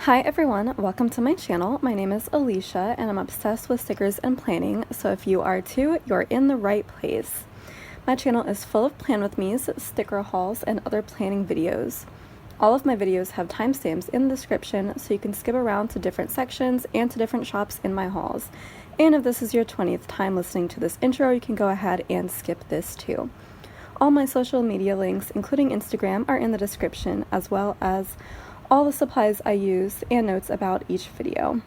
Hi everyone, welcome to my channel. My name is Alicia and I'm obsessed with stickers and planning, so if you are too, you're in the right place. My channel is full of plan with me's, sticker hauls, and other planning videos. All of my videos have timestamps in the description so you can skip around to different sections and to different shops in my hauls. And if this is your 20th time listening to this intro, you can go ahead and skip this too. All my social media links, including Instagram, are in the description, as well as all the supplies I use and notes about each video.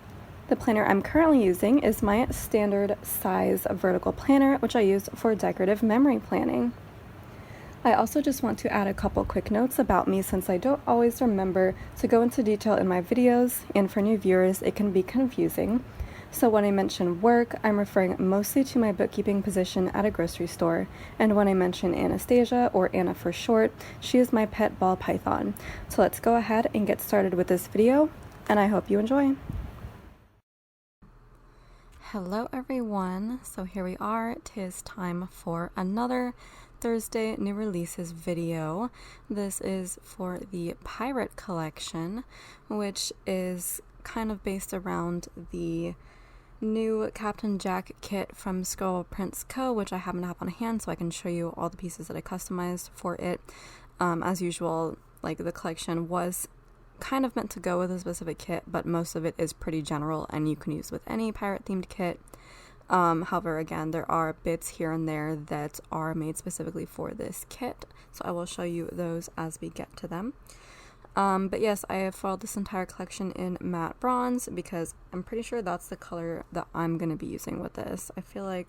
The planner I'm currently using is my standard size vertical planner, which I use for decorative memory planning. I also just want to add a couple quick notes about me since I don't always remember to go into detail in my videos, and for new viewers it can be confusing. So when I mention work, I'm referring mostly to my bookkeeping position at a grocery store, and when I mention Anastasia, or Anna for short, she is my pet ball python. So let's go ahead and get started with this video, and I hope you enjoy. Hello everyone, so here we are. 'Tis time for another Thursday new releases video. This is for the Pirate collection, which is kind of based around the new Captain Jack kit from Scroll Prints Co., which I happen to have on hand so I can show you all the pieces that I customized for it. As usual, like, the collection was kind of meant to go with a specific kit, but most of it is pretty general and you can use with any pirate themed kit. However, again, there are bits here and there that are made specifically for this kit, so I will show you those as we get to them. But yes, I have foiled this entire collection in matte bronze because I'm pretty sure that's the color that I'm going to be using with this. I feel like,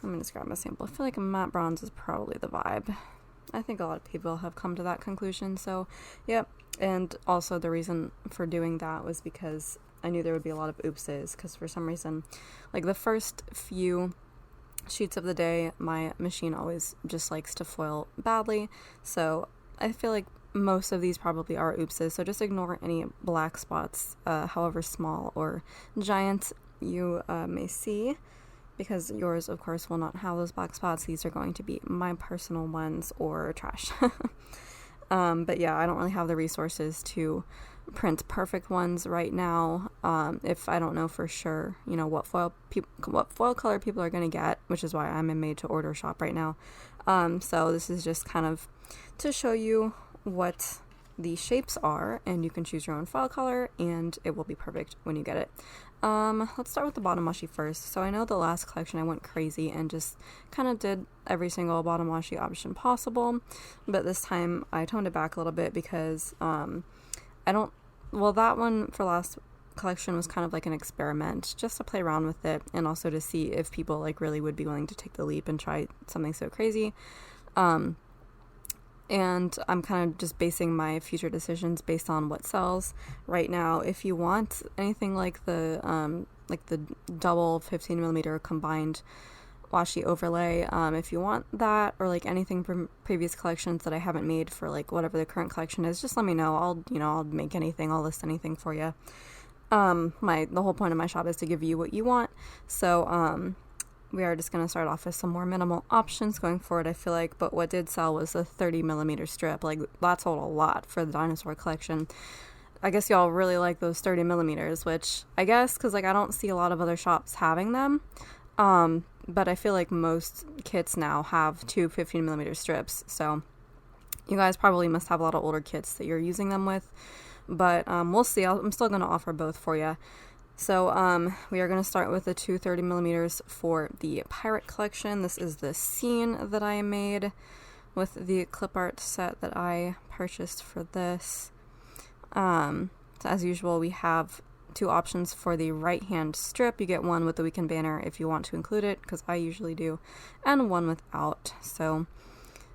let me just grab my sample. I feel like matte bronze is probably the vibe. I think a lot of people have come to that conclusion, so yep. And also the reason for doing that was because I knew there would be a lot of oopses, because for some reason, like the first few sheets of the day, my machine always just likes to foil badly, so I feel like most of these probably are oopses, so just ignore any black spots, however small or giant you may see, because yours, of course, will not have those black spots. These are going to be my personal ones or trash. But yeah, I don't really have the resources to print perfect ones right now, if I don't know for sure, you know, what foil color people are going to get, which is why I'm in made-to-order shop right now. So this is just kind of to show you what the shapes are, and you can choose your own foil color and it will be perfect when you get it. Let's start with the bottom washi first. So I know the last collection I went crazy and just kind of did every single bottom washi option possible, but this time I toned it back a little bit because that one for last collection was kind of like an experiment just to play around with it and also to see if people like really would be willing to take the leap and try something so crazy. And I'm kind of just basing my future decisions based on what sells right now. If you want anything like the double 15mm combined washi overlay, if you want that, or like anything from previous collections that I haven't made for like whatever the current collection is, just let me know. I'll make anything, I'll list anything for you. The whole point of my shop is to give you what you want, so we are just going to start off with some more minimal options going forward, I feel like, but what did sell was the 30mm strip. Like, that sold a lot for the dinosaur collection. I guess y'all really like those 30mm, which I guess, because like I don't see a lot of other shops having them, but I feel like most kits now have two 15mm strips, so you guys probably must have a lot of older kits that you're using them with, but we'll see. I'm still going to offer both for you. So we are going to start with the two 30mm for the Pirate collection. This is the scene that I made with the clip art set that I purchased for this. So as usual, we have two options for the right hand strip. You get one with the weekend banner if you want to include it, because I usually do, and one without. So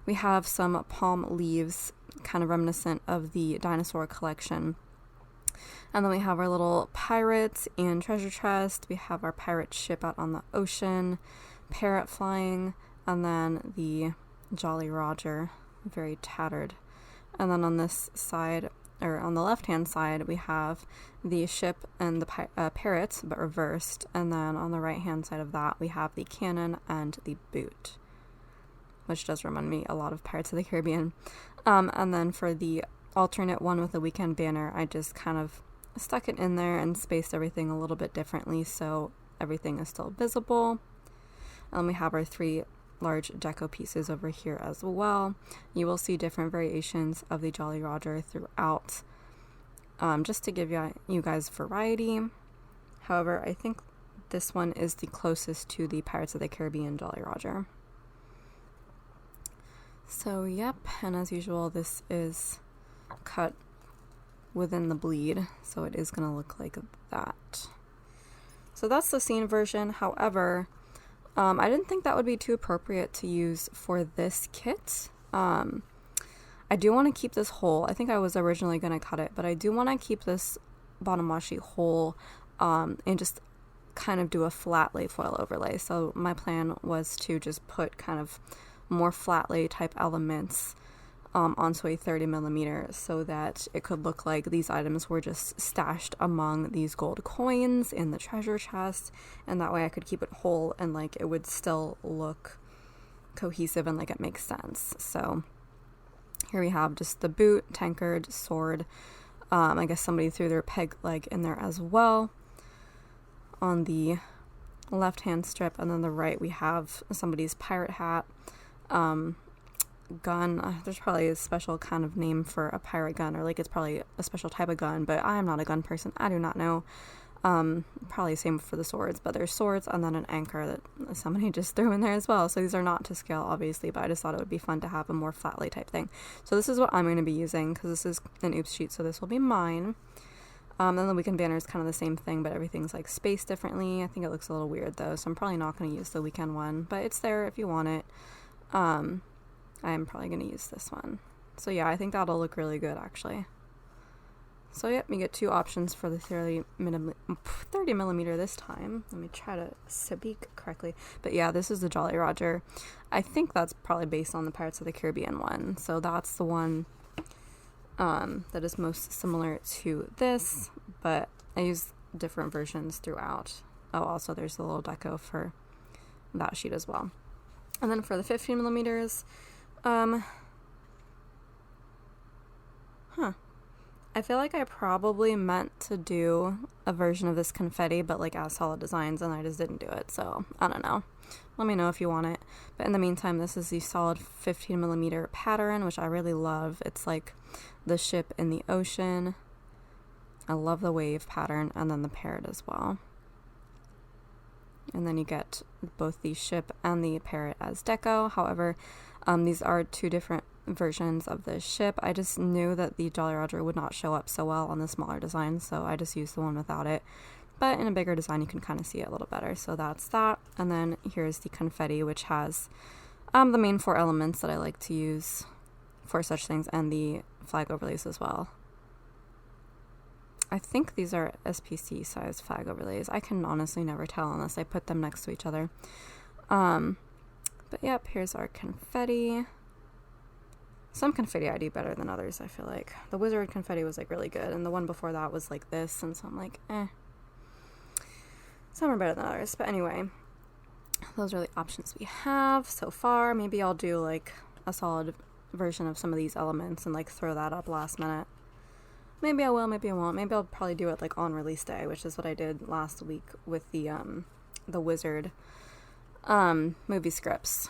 we have some palm leaves, kind of reminiscent of the dinosaur collection. And then we have our little pirates and treasure chest. We have our pirate ship out on the ocean, parrot flying, and then the Jolly Roger, very tattered. And then on this side, or on the left-hand side, we have the ship and the parrots, but reversed. And then on the right-hand side of that, we have the cannon and the boot, which does remind me a lot of Pirates of the Caribbean. And then for the alternate one with the weekend banner, I just kind of stuck it in there and spaced everything a little bit differently so everything is still visible. And we have our 3 large deco pieces over here as well. You will see different variations of the Jolly Roger throughout, just to give you guys variety. However, I think this one is the closest to the Pirates of the Caribbean Jolly Roger. So yep, and as usual, this is cut within the bleed, so it is going to look like that. So that's the scene version. However, I didn't think that would be too appropriate to use for this kit. I do want to keep this whole. I think I was originally going to cut it, but I do want to keep this bottom washi whole, and just kind of do a flat lay foil overlay. So my plan was to just put kind of more flat lay type elements onto a 30mm so that it could look like these items were just stashed among these gold coins in the treasure chest, and that way I could keep it whole and like it would still look cohesive and like it makes sense. So here we have just the boot, tankard, sword. I guess somebody threw their peg leg in there as well on the left hand strip, and then the right we have somebody's pirate hat, gun. There's probably a special kind of name for a pirate gun, or like it's probably a special type of gun, but I am not a gun person. I do not know. Probably same for the swords, but there's swords and then an anchor that somebody just threw in there as well. So these are not to scale, obviously, but I just thought it would be fun to have a more flat lay type thing. So this is what I'm going to be using because this is an oops sheet, so this will be mine. And the weekend banner is kind of the same thing, but everything's like spaced differently. I think it looks a little weird though, so I'm probably not going to use the weekend one, but it's there if you want it. I'm probably going to use this one. So yeah, I think that'll look really good actually. So yep, you get 2 options for the 30mm this time. Let me try to speak correctly. But yeah, this is the Jolly Roger. I think that's probably based on the Pirates of the Caribbean one. So that's the one that is most similar to this, but I use different versions throughout. Oh, also there's the little deco for that sheet as well. And then for the 15mm, I feel like I probably meant to do a version of this confetti, but like as solid designs, and I just didn't do it, so I don't know. Let me know if you want it. But in the meantime, this is the solid 15mm pattern, which I really love. It's like the ship in the ocean. I love the wave pattern, and then the parrot as well. And then you get both the ship and the parrot as deco. However, these are 2 different versions of the ship. I just knew that the Jolly Roger would not show up so well on the smaller design, so I just used the one without it. But in a bigger design, you can kind of see it a little better. So that's that. And then here's the confetti, which has the main 4 elements that I like to use for such things, and the flag overlays as well. I think these are SPC size flag overlays. I can honestly never tell unless I put them next to each other. But yep, here's our confetti. Some confetti I do better than others, I feel like. The wizard confetti was like really good, and the one before that was like this, and so I'm like, Some are better than others. But anyway, those are the options we have so far. Maybe I'll do like a solid version of some of these elements and like throw that up last minute. Maybe I will, maybe I won't. Maybe I'll probably do it like on release day, which is what I did last week with the wizard movie scripts,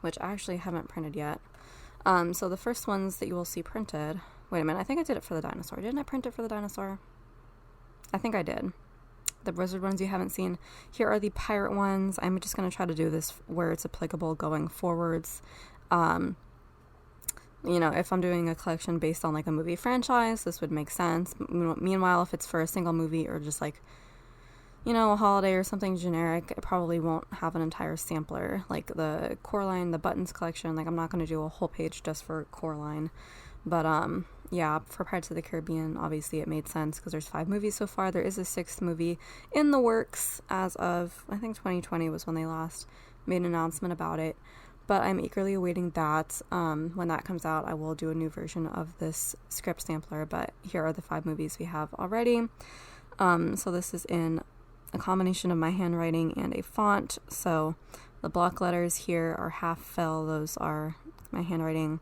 which I actually haven't printed yet. So the first ones that you will see printed, wait a minute, I think I did it for the dinosaur. Didn't I print it for the dinosaur? I think I did. The wizard ones you haven't seen. Here are the pirate ones. I'm just going to try to do this where it's applicable going forwards. You know, if I'm doing a collection based on like a movie franchise, this would make sense. Meanwhile, if it's for a single movie or just like, you know, a holiday or something generic, it probably won't have an entire sampler. Like the Coraline, the Buttons collection, like I'm not going to do a whole page just for Coraline. But yeah, for Pirates of the Caribbean, obviously it made sense because there's 5 movies so far. There is a 6th movie in the works as of, I think 2020 was when they last made an announcement about it. But I'm eagerly awaiting that. When that comes out, I will do a new version of this script sampler, but here are the 5 movies we have already. So this is in a combination of my handwriting and a font. So the block letters here are half fill. Those are my handwriting,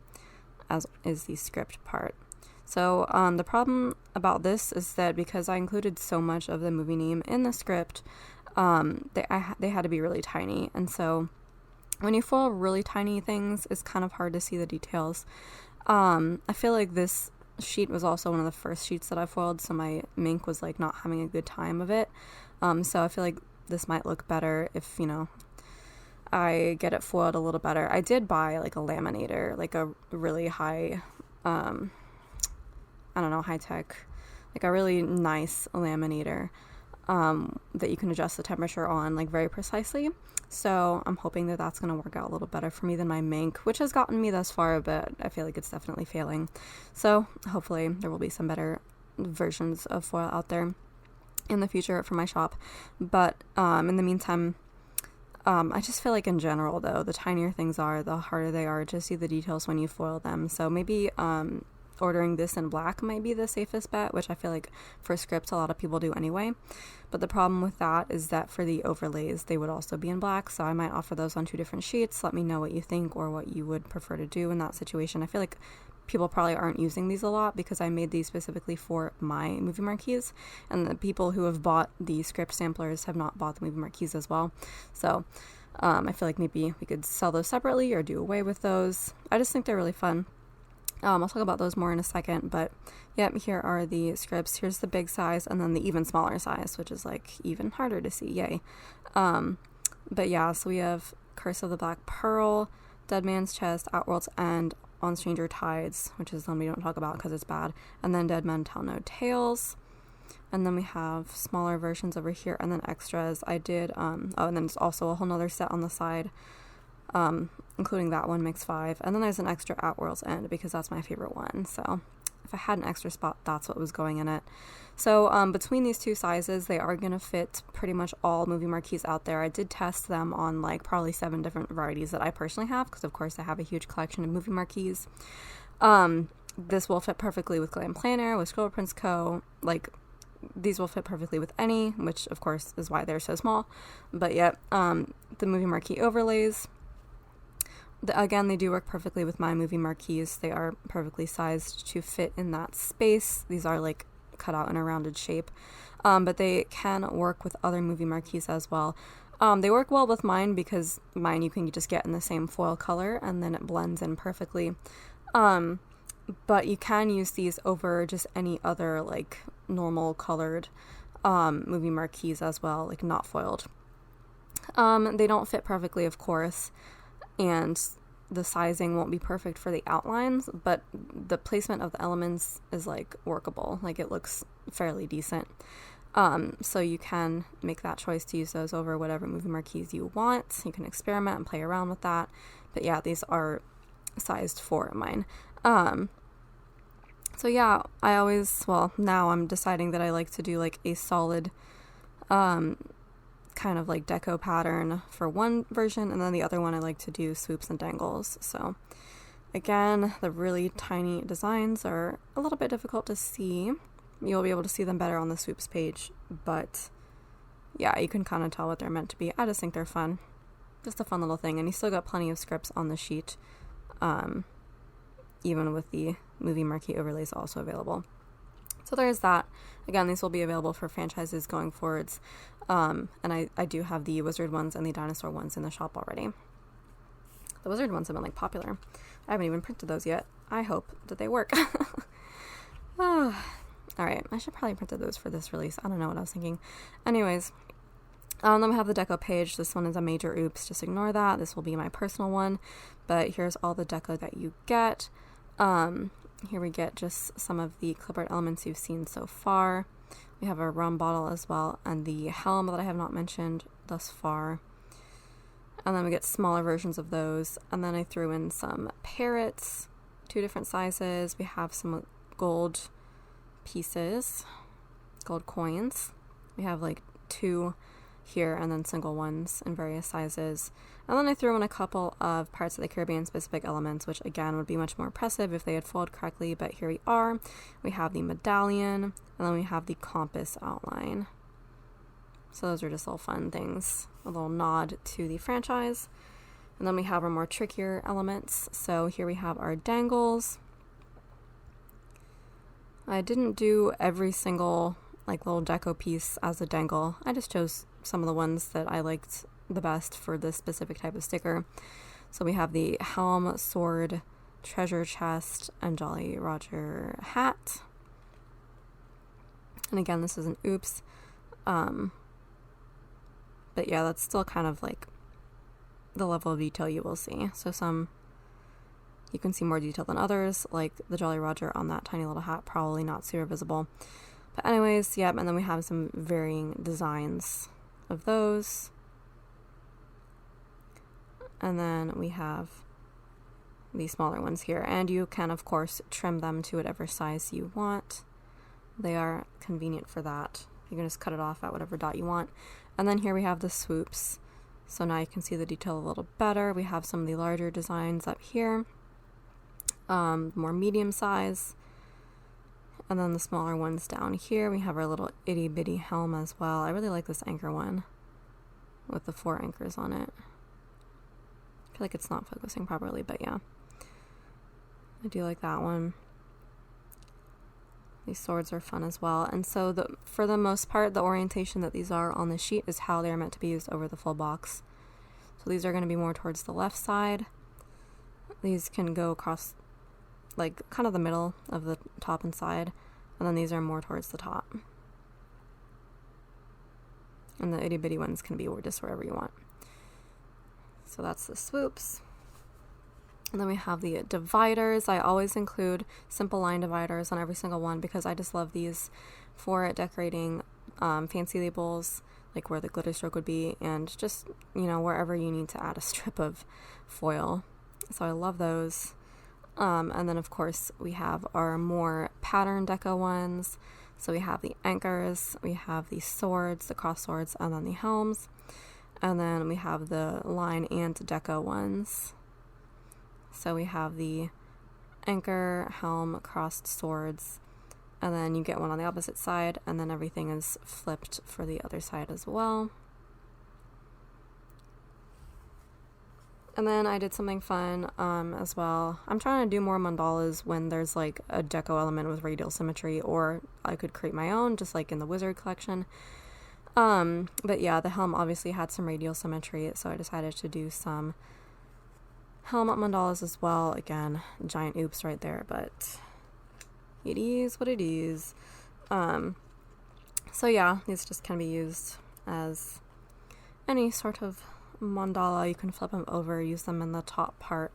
as is the script part. So the problem about this is that because I included so much of the movie name in the script, they had to be really tiny. And so when you foil really tiny things, it's kind of hard to see the details. I feel like this sheet was also one of the first sheets that I foiled, so my Mink was like not having a good time of it. So I feel like this might look better if, you know, I get it foiled a little better. I did buy like a laminator, like a really high, I don't know, high tech, like a really nice laminator that you can adjust the temperature on like very precisely. So I'm hoping that that's going to work out a little better for me than my Mink, which has gotten me thus far, but I feel like it's definitely failing. So hopefully there will be some better versions of foil out there in the future for my shop. But in the meantime, I just feel like in general, though, the tinier things are, the harder they are to see the details when you foil them. So maybe ordering this in black might be the safest bet, which I feel like for scripts a lot of people do anyway. But the problem with that is that for the overlays, they would also be in black, so I might offer those on 2 different sheets. Let me know what you think or what you would prefer to do in that situation. I feel like people probably aren't using these a lot because I made these specifically for my movie marquees, and the people who have bought the script samplers have not bought the movie marquees as well. So I feel like maybe we could sell those separately or do away with those. I just think they're really fun. I'll talk about those more in a second, but yep, here are the scripts. Here's the big size and then the even smaller size, which is like even harder to see, yay. But yeah, so we have Curse of the Black Pearl, Dead Man's Chest, Outworld's End, On Stranger Tides, which is one we don't talk about because it's bad, and then Dead Men Tell No Tales. And then we have smaller versions over here and then extras. I did, and then there's also a whole nother set on the side, including that one, makes 5. And then there's an extra Outworld's End because that's my favorite one. So if I had an extra spot, that's what was going in it. So between these 2 sizes, they are going to fit pretty much all movie marquees out there. I did test them on like probably 7 different varieties that I personally have because of course I have a huge collection of movie marquees. This will fit perfectly with Glam Planner, with Scribble Prints Co. Like these will fit perfectly with any, which of course is why they're so small. But yet, the movie marquee overlays, again, they do work perfectly with my movie marquees. They are perfectly sized to fit in that space. These are like cut out in a rounded shape, but they can work with other movie marquees as well. They work well with mine because mine you can just get in the same foil color and then it blends in perfectly. But you can use these over just any other like normal colored movie marquees as well, like not foiled. They don't fit perfectly, of course, and the sizing won't be perfect for the outlines, but the placement of the elements is like workable. Like it looks fairly decent. So you can make that choice to use those over whatever movie marquees you want. You can experiment and play around with that. But yeah, these are sized for mine. So yeah, now I'm deciding that I like to do like a solid, kind of like deco pattern for one version, and then the other one I like to do swoops and dangles. So again, the really tiny designs are a little bit difficult to see. You'll be able to see them better on the swoops page, but yeah, you can kind of tell what they're meant to be. I just think they're fun. Just a fun little thing, and you still got plenty of scripts on the sheet, even with the movie marquee overlays also available. So there's that. Again, these will be available for franchises going forwards. And I do have the wizard ones and the dinosaur ones in the shop already. The wizard ones have been like popular. I haven't even printed those yet. I hope that they work. Alright, I should probably print those for this release. I don't know what I was thinking. Anyways, then we have the deco page. This one is a major oops. Just ignore that. This will be my personal one. But here's all the deco that you get. Here we get just some of the clipboard elements you've seen so far. We have a rum bottle as well, and the helm that I have not mentioned thus far. And then we get smaller versions of those. And then I threw in some parrots, 2 different sizes. We have some gold pieces, gold coins. We have like 2 here and then single ones in various sizes. And then I threw in a couple of Pirates of the Caribbean specific elements, which again would be much more impressive if they had folded correctly, but here we are. We have the medallion, and then we have the compass outline. So those are just little fun things, a little nod to the franchise. And then we have our more trickier elements. So here we have our dangles. I didn't do every single like little deco piece as a dangle. I just chose some of the ones that I liked the best for this specific type of sticker. So we have the helm, sword, treasure chest, and Jolly Roger hat. And again, this is an oops. But yeah, that's still kind of like the level of detail you will see. So some you can see more detail than others, like the Jolly Roger on that tiny little hat, probably not super visible. But anyways, yep, and then we have some varying designs of those. And then we have these smaller ones here, and you can of course trim them to whatever size you want. They are convenient for that. You can just cut it off at whatever dot you want. And then here we have the swoops. So now you can see the detail a little better. We have some of the larger designs up here, more medium size. And then the smaller ones down here. We have our little itty bitty helm as well. I really like this anchor one with the 4 anchors on it. I feel like it's not focusing properly, but yeah. I do like that one. These swords are fun as well. And so for the most part, the orientation that these are on the sheet is how they're meant to be used over the full box. So these are going to be more towards the left side. These can go across like kind of the middle of the top and side. And then these are more towards the top. And the itty bitty ones can be just wherever you want. So that's the swoops. And then we have the dividers. I always include simple line dividers on every single one because I just love these for decorating fancy labels, like where the glitter stroke would be, and just, you know, wherever you need to add a strip of foil. So I love those. And then of course we have our more pattern deco ones. So we have the anchors, we have the swords, the cross swords, and then the helms. And then we have the line and deco ones. So we have the anchor, helm, crossed swords, and then you get one on the opposite side, and then everything is flipped for the other side as well. And then I did something fun as well. I'm trying to do more mandalas when there's like a deco element with radial symmetry, or I could create my own, just like in the wizard collection. But yeah, the helm obviously had some radial symmetry, so I decided to do some helm mandalas as well. Again, giant oops right there, but it is what it is. So yeah, these just can be used as any sort of mandala. You can flip them over, use them in the top part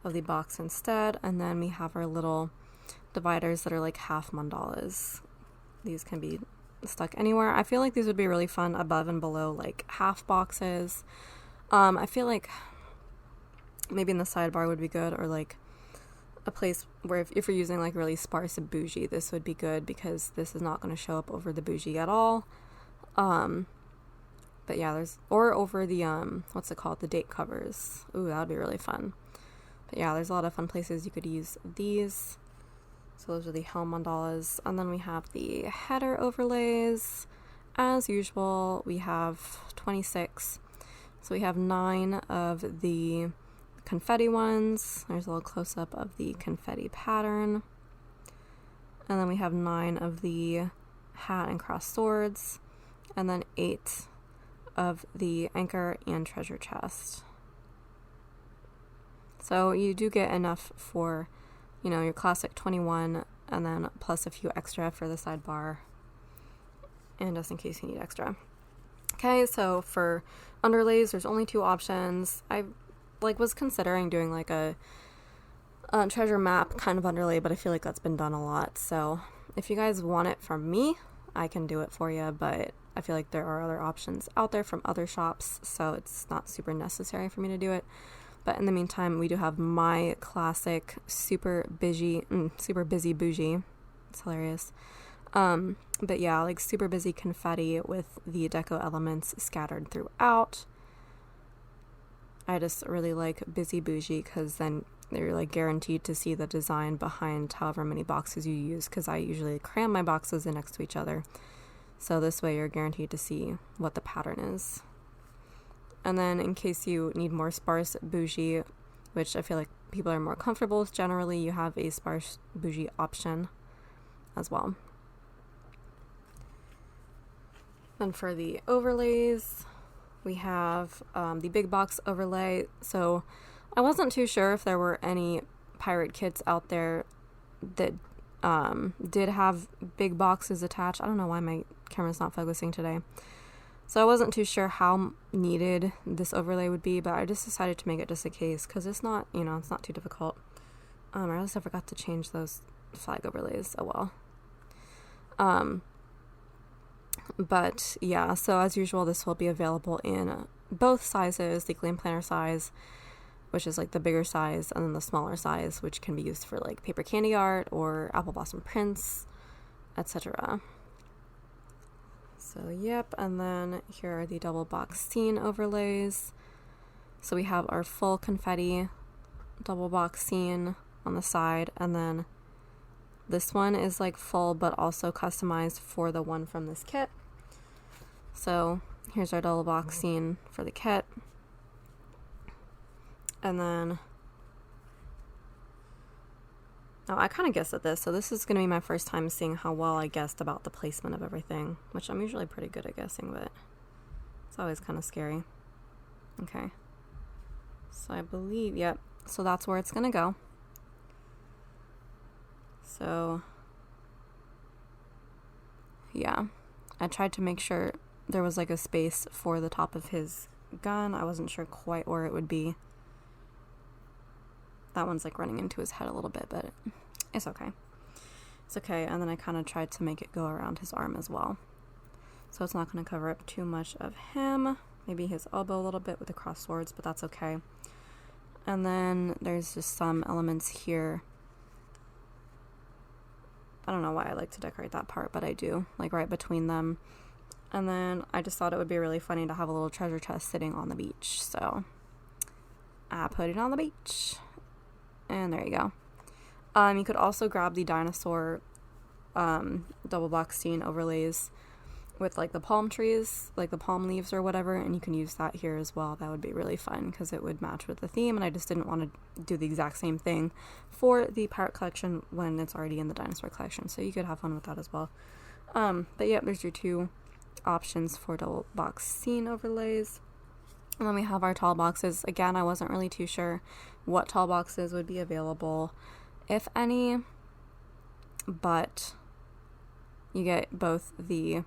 of the box instead, and then we have our little dividers that are like half mandalas. These can be stuck anywhere. I feel like these would be really fun above and below like half boxes. I feel like maybe in the sidebar would be good, or like a place where if you're using like really sparse bougie, this would be good because this is not going to show up over the bougie at all. But yeah, or over the what's it called, the date covers. Ooh, that would be really fun. But yeah, there's a lot of fun places you could use these. So those are the helm mandalas. And then we have the header overlays. As usual, we have 26. So we have 9 of the confetti ones. There's a little close-up of the confetti pattern. And then we have 9 of the hat and cross swords. And then 8 of the anchor and treasure chest. So you do get enough for, you know, your classic 21, and then plus a few extra for the sidebar, and just in case you need extra. Okay, so for underlays, there's only 2 options. I was considering doing like a treasure map kind of underlay, but I feel like that's been done a lot. So if you guys want it from me, I can do it for you, but I feel like there are other options out there from other shops, so it's not super necessary for me to do it. But in the meantime, we do have my classic super busy bougie. It's hilarious. But yeah, like super busy confetti with the deco elements scattered throughout. I just really like busy bougie because then you're like guaranteed to see the design behind however many boxes you use, because I usually cram my boxes in next to each other. So this way you're guaranteed to see what the pattern is. And then in case you need more sparse bougie, which I feel like people are more comfortable with generally, you have a sparse bougie option. as well. Then for the overlays, we have the big box overlay. So I wasn't too sure if there were any pirate kits out there that did have big boxes attached. I don't know why my camera's not focusing today. So I wasn't too sure how needed this overlay would be, but I just decided to make it just a case because it's not, you know, it's not too difficult. I realized I forgot to change those flag overlays. Oh well. But yeah, so as usual, this will be available in both sizes, the Glam Planner size, which is like the bigger size, and then the smaller size, which can be used for like paper candy art or apple blossom prints, etc. So yep, and then here are the double box scene overlays. So we have our full confetti double box scene on the side, and then this one is like full but also customized for the one from this kit. So here's our double box scene for the kit. And then, oh, I kind of guessed at this, so this is going to be my first time seeing how well I guessed about the placement of everything, which I'm usually pretty good at guessing, but it's always kind of scary. Okay, so I believe, yep, so that's where it's going to go. So, yeah, I tried to make sure there was like a space for the top of his gun. I wasn't sure quite where it would be. That one's like running into his head a little bit, but it's okay. It's okay. And then I kind of tried to make it go around his arm as well. So it's not going to cover up too much of him. Maybe his elbow a little bit with the crossed swords, but that's okay. And then there's just some elements here. I don't know why I like to decorate that part, but I do, like right between them. And then I just thought it would be really funny to have a little treasure chest sitting on the beach. So I put it on the beach. And there you go. You could also grab the dinosaur double box scene overlays with like the palm trees, like the palm leaves or whatever, and you can use that here as well. That would be really fun because it would match with the theme, and I just didn't want to do the exact same thing for the pirate collection when it's already in the dinosaur collection, so you could have fun with that as well. But yeah, there's your two options for double box scene overlays. And then we have our tall boxes. Again, I wasn't really too sure what tall boxes would be available, if any, but you get both the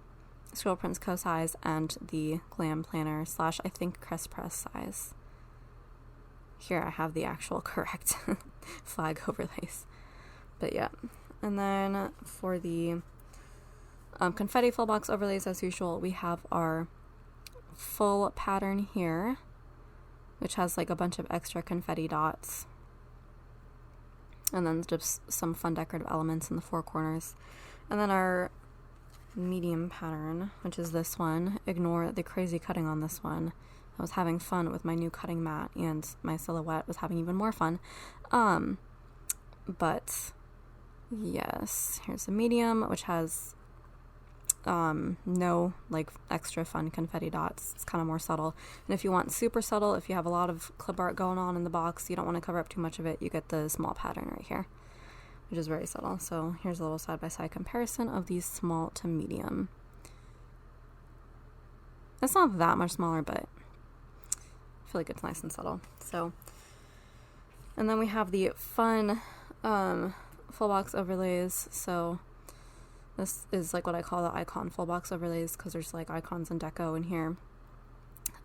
Squirrel Prince Co. size and the Glam Planner / I think Crest Press size. Here I have the actual correct flag overlays. But yeah. And then for the confetti full box overlays, as usual, we have our full pattern here, which has like a bunch of extra confetti dots, and then just some fun decorative elements in the four corners. And then our medium pattern, which is this one. Ignore the crazy cutting on this one. I was having fun with my new cutting mat, and my silhouette was having even more fun. But yes, here's the medium, which has no like extra fun confetti dots. It's kind of more subtle. And if you want super subtle, if you have a lot of clip art going on in the box, you don't want to cover up too much of it, you get the small pattern right here, which is very subtle. So here's a little side-by-side comparison of these small to medium. It's not that much smaller, but I feel like it's nice and subtle. So, and then we have the fun full box overlays. So this is like what I call the icon full box overlays, because there's like icons and deco in here.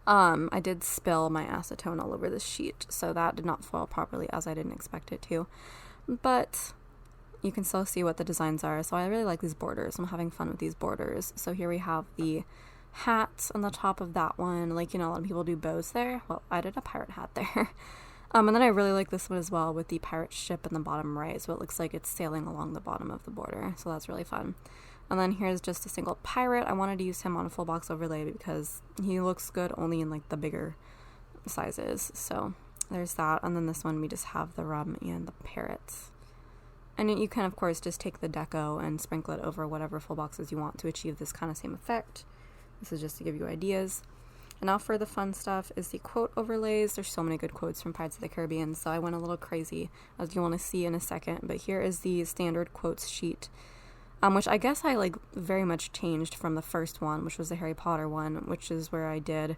I did spill my acetone all over this sheet, so that did not foil properly as I didn't expect it to. But you can still see what the designs are. So I really like these borders. I'm having fun with these borders. So here we have the hat on the top of that one. Like, you know, a lot of people do bows there. Well, I did a pirate hat there. And then I really like this one as well with the pirate ship in the bottom right. So it looks like it's sailing along the bottom of the border. So that's really fun. And then here's just a single pirate. I wanted to use him on a full box overlay because he looks good only in like the bigger sizes. So there's that. And then this one we just have the rum and the parrots. And you can, of course, just take the deco and sprinkle it over whatever full boxes you want to achieve this kind of same effect. This is just to give you ideas. And now for the fun stuff is the quote overlays. There's so many good quotes from Pirates of the Caribbean, so I went a little crazy, as you want to see in a second. But here is the standard quotes sheet. which I guess I like very much changed from the first one, which was the Harry Potter one, which is where I did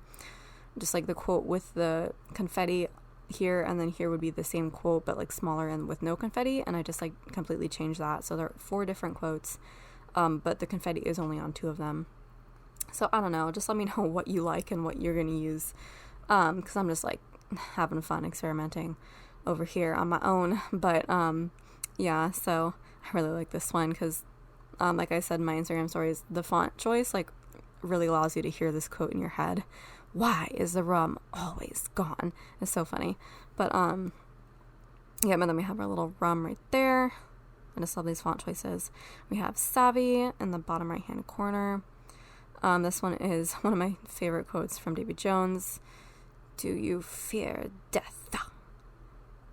just like the quote with the confetti here, and then here would be the same quote but like smaller and with no confetti, and I just like completely changed that. So there are 4 different quotes, but the confetti is only on 2 of them. So I don't know, just let me know what you like and what you're gonna use, because I'm just like having fun experimenting over here on my own. But yeah, so I really like this one because like I said in my Instagram stories, the font choice like really allows you to hear this quote in your head. Why is the rum always gone? It's so funny. But yeah, but then we have our little rum right there. I just love these font choices. We have Savvy in the bottom right hand corner. This one is one of my favorite quotes from Davy Jones. Do you fear death?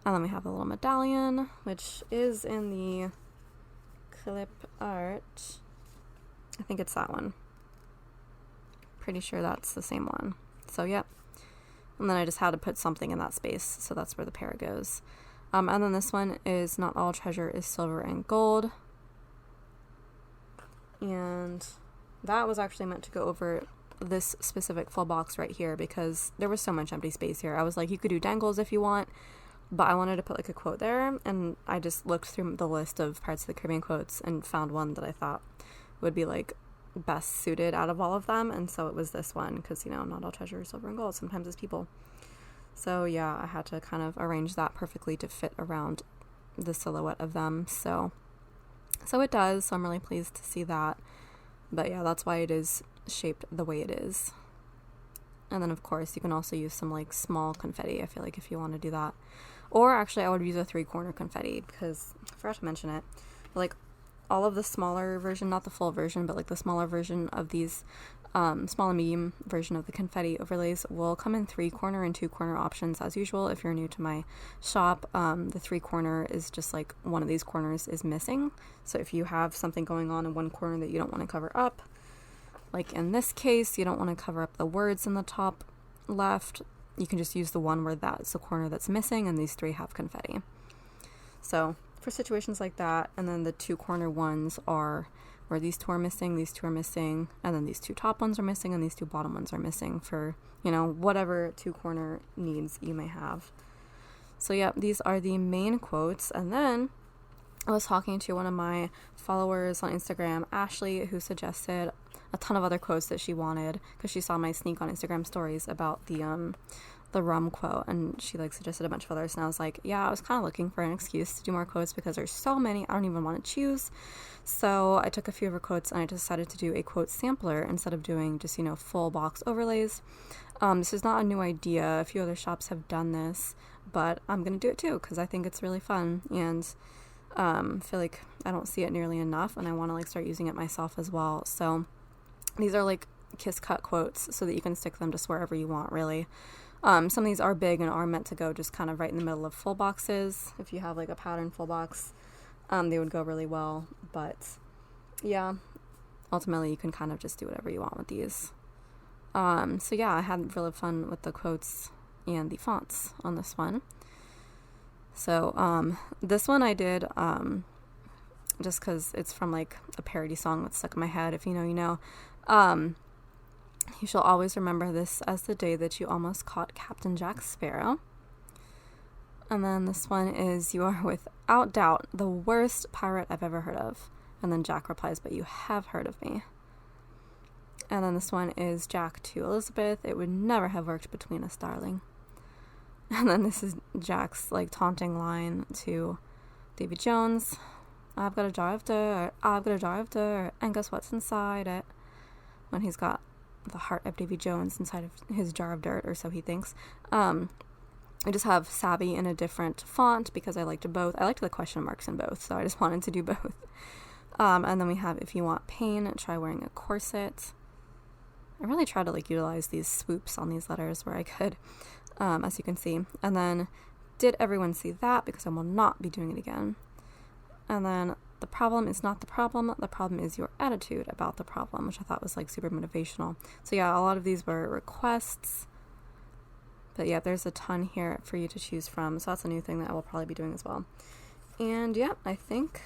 And then we have a little medallion, which is in the clip art. I think it's that one. Pretty sure that's the same one. So, yep. And then I just had to put something in that space, so that's where the para goes. And then this one is Not All Treasure is Silver and Gold. And that was actually meant to go over this specific full box right here because there was so much empty space here. I was like, you could do dangles if you want, but I wanted to put like a quote there, and I just looked through the list of Pirates of the Caribbean quotes and found one that I thought would be like best suited out of all of them, and so it was this one because, you know, not all treasure is silver and gold, sometimes it's people. So yeah, I had to kind of arrange that perfectly to fit around the silhouette of them, so it does, so I'm really pleased to see that. But yeah, that's why it is shaped the way it is. And then of course you can also use some like small confetti, I feel like, if you want to do that. Or actually I would use a 3-corner confetti because I forgot to mention it, but like all of the smaller version, not the full version, but like the smaller version of these small and medium version of the confetti overlays will come in 3-corner and 2-corner options as usual. If you're new to my shop, the 3-corner is just like one of these corners is missing. So if you have something going on in one corner that you don't want to cover up, like in this case, you don't want to cover up the words in the top left, you can just use the one where that's the corner that's missing, and these 3 have confetti. So for situations like that, and then the 2-corner ones are where these 2 are missing, these 2 are missing, and then these 2 top ones are missing, and these 2 bottom ones are missing for, you know, whatever 2-corner needs you may have. So yeah, these are the main quotes. And then I was talking to one of my followers on Instagram, Ashley, who suggested a ton of other quotes that she wanted because she saw my sneak on Instagram stories about the rum quote, and she like suggested a bunch of others, and I was like, yeah, I was kind of looking for an excuse to do more quotes because there's so many I don't even want to choose. So I took a few of her quotes and I decided to do a quote sampler instead of doing just, you know, full box overlays. This is not a new idea. A few other shops have done this, but I'm gonna do it too because I think it's really fun, and feel like I don't see it nearly enough, and I want to like start using it myself as well. So these are like kiss cut quotes so that you can stick them just wherever you want, really. Some of these are big and are meant to go just kind of right in the middle of full boxes. If you have like a pattern full box, they would go really well. But yeah, ultimately you can kind of just do whatever you want with these. So yeah, I had really fun with the quotes and the fonts on this one. So this one I did just because it's from like a parody song that's stuck in my head. If you know, you know. You shall always remember this as the day that you almost caught Captain Jack Sparrow. And then this one is, you are without doubt the worst pirate I've ever heard of. And then Jack replies, but you have heard of me. And then this one is Jack to Elizabeth, it would never have worked between us, darling. And then this is Jack's like taunting line to Davy Jones. I've got a jar of dirt, I've got a jar of dirt, and guess what's inside it? When he's got the heart of Davy Jones inside of his jar of dirt, or so he thinks. I just have Savvy in a different font because I liked both. I liked the question marks in both, so I just wanted to do both. And then we have, if you want pain, try wearing a corset. I really try to like utilize these swoops on these letters where I could, as you can see. And then, did everyone see that? Because I will not be doing it again. And then, the problem is not the problem is your attitude about the problem, which I thought was like super motivational. So yeah, a lot of these were requests, but yeah, there's a ton here for you to choose from, so that's a new thing that I will probably be doing as well. And yeah, I think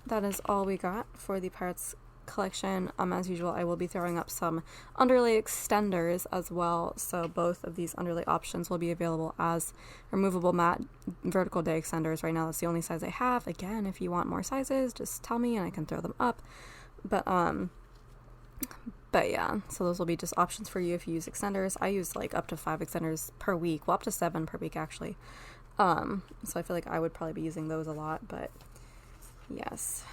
that is all we got for the Pirates collection. As usual, I will be throwing up some underlay extenders as well, so both of these underlay options will be available as removable matte vertical day extenders. Right now that's the only size I have. Again, if you want more sizes, just tell me and I can throw them up. But yeah, so those will be just options for you if you use extenders. I use like up to 5 extenders per week, well, up to 7 per week actually. So I feel like I would probably be using those a lot, but yes.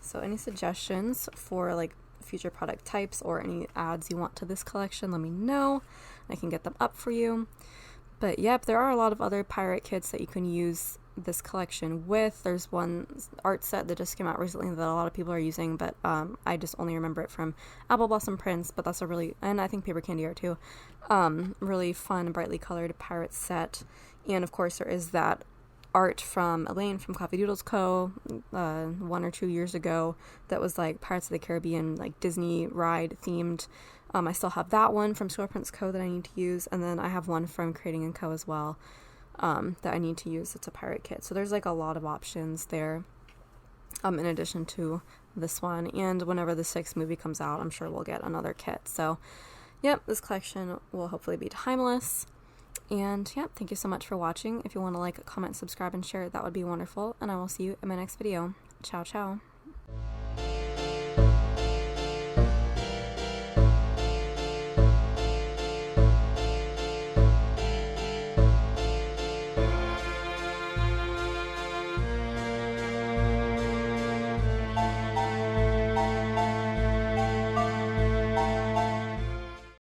So any suggestions for like future product types or any adds you want to this collection, let me know. I can get them up for you. But yep, there are a lot of other pirate kits that you can use this collection with. There's one art set that just came out recently that a lot of people are using, but I just only remember it from Apple Blossom Prints, but that's a really, and I think Paper Candy art too, really fun, brightly colored pirate set. And of course there is that art from Elaine from Coffee Doodles Co. 1 or 2 years ago that was like Pirates of the Caribbean, like Disney ride themed. I still have that one from Square Prints Co. that I need to use, and then I have one from Creating & Co. as well that I need to use. It's a pirate kit, so there's like a lot of options there in addition to this one, and whenever the 6th movie comes out, I'm sure we'll get another kit. So yep, this collection will hopefully be timeless. And yeah, thank you so much for watching. If you want to like, comment, subscribe, and share, that would be wonderful. And I will see you in my next video. Ciao, ciao.